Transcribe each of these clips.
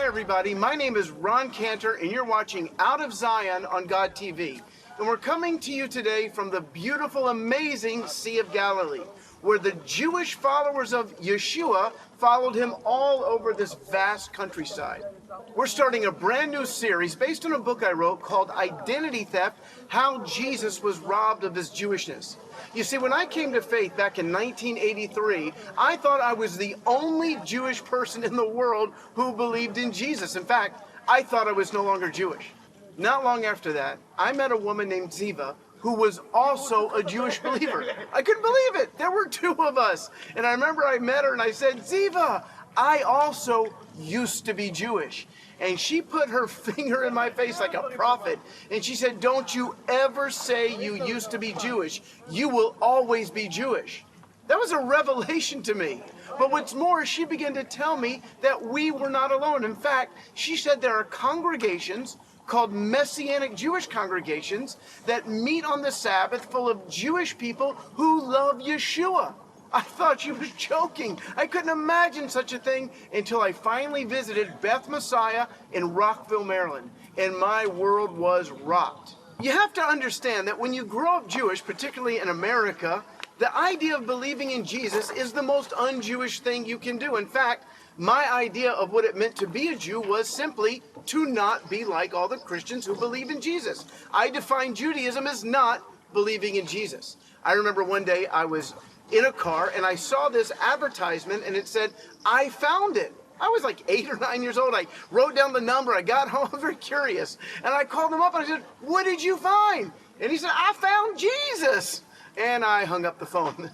Hi everybody, my name is Ron Cantor and you're watching Out of Zion on God TV. And we're coming to you today from the beautiful, amazing Sea of Galilee, where the Jewish followers of Yeshua followed him all over this vast countryside. We're starting a brand new series based on a book I wrote called Identity Theft: How Jesus Was Robbed of His Jewishness. You see, when I came to faith back in 1983, I thought I was the only Jewish person in the world who believed in Jesus. In fact, I thought I was no longer Jewish. Not long after that, I met a woman named Ziva who was also a Jewish believer. I couldn't believe it. There were two of us. And I remember I met her and I said, Ziva, I also used to be Jewish. And she put her finger in my face like a prophet. And she said, don't you ever say you used to be Jewish. You will always be Jewish. That was a revelation to me. But what's more, she began to tell me that we were not alone. In fact, she said there are congregations called Messianic Jewish congregations that meet on the Sabbath full of Jewish people who love Yeshua. I thought she was joking. I couldn't imagine such a thing until I finally visited Beth Messiah in Rockville, Maryland, and my world was rocked. You have to understand that when you grow up Jewish, particularly in America, the idea of believing in Jesus is the most un-Jewish thing you can do. In fact, my idea of what it meant to be a Jew was simply to not be like all the Christians who believe in Jesus. I define Judaism as not believing in Jesus. I remember one day I was in a car and I saw this advertisement and it said, I found it. I was like 8 or 9 years old. I wrote down the number. I got home, I was very curious. And I called him up and I said, what did you find? And he said, I found Jesus. And I hung up the phone.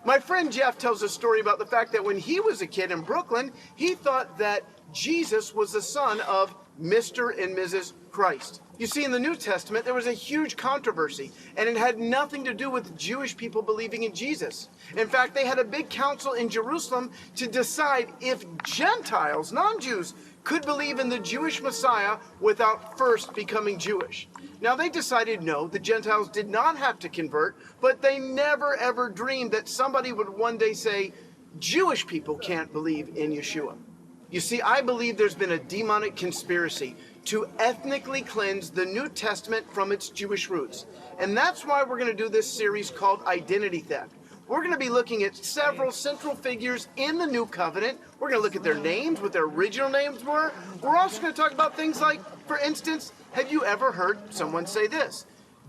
My friend Jeff tells a story about the fact that when he was a kid in Brooklyn, he thought that Jesus was the son of Mr. and Mrs. Christ. You see, in the New Testament, there was a huge controversy, and it had nothing to do with Jewish people believing in Jesus. In fact, they had a big council in Jerusalem to decide if Gentiles, non-Jews, could believe in the Jewish Messiah without first becoming Jewish. Now, they decided no, the Gentiles did not have to convert, but they never ever dreamed that somebody would one day say, Jewish people can't believe in Yeshua. You see, I believe there's been a demonic conspiracy to ethnically cleanse the New Testament from its Jewish roots. And that's why we're going to do this series called Identity Theft. We're going to be looking at several central figures in the New Covenant. We're going to look at their names, what their original names were. We're also going to talk about things like, for instance, have you ever heard someone say this?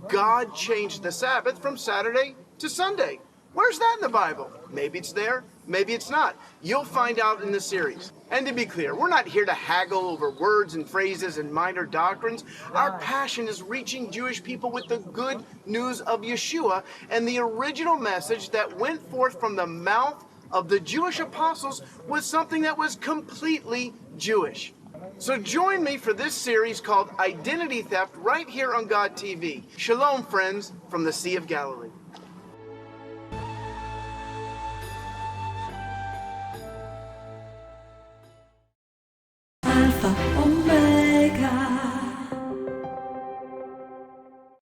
God changed the Sabbath from Saturday to Sunday. Where's that in the Bible? Maybe it's there, maybe it's not. You'll find out in the series. And to be clear, we're not here to haggle over words and phrases and minor doctrines. Our passion is reaching Jewish people with the good news of Yeshua and the original message that went forth from the mouth of the Jewish apostles was something that was completely Jewish. So join me for this series called Identity Theft right here on God TV. Shalom, friends, from the Sea of Galilee. Alpha,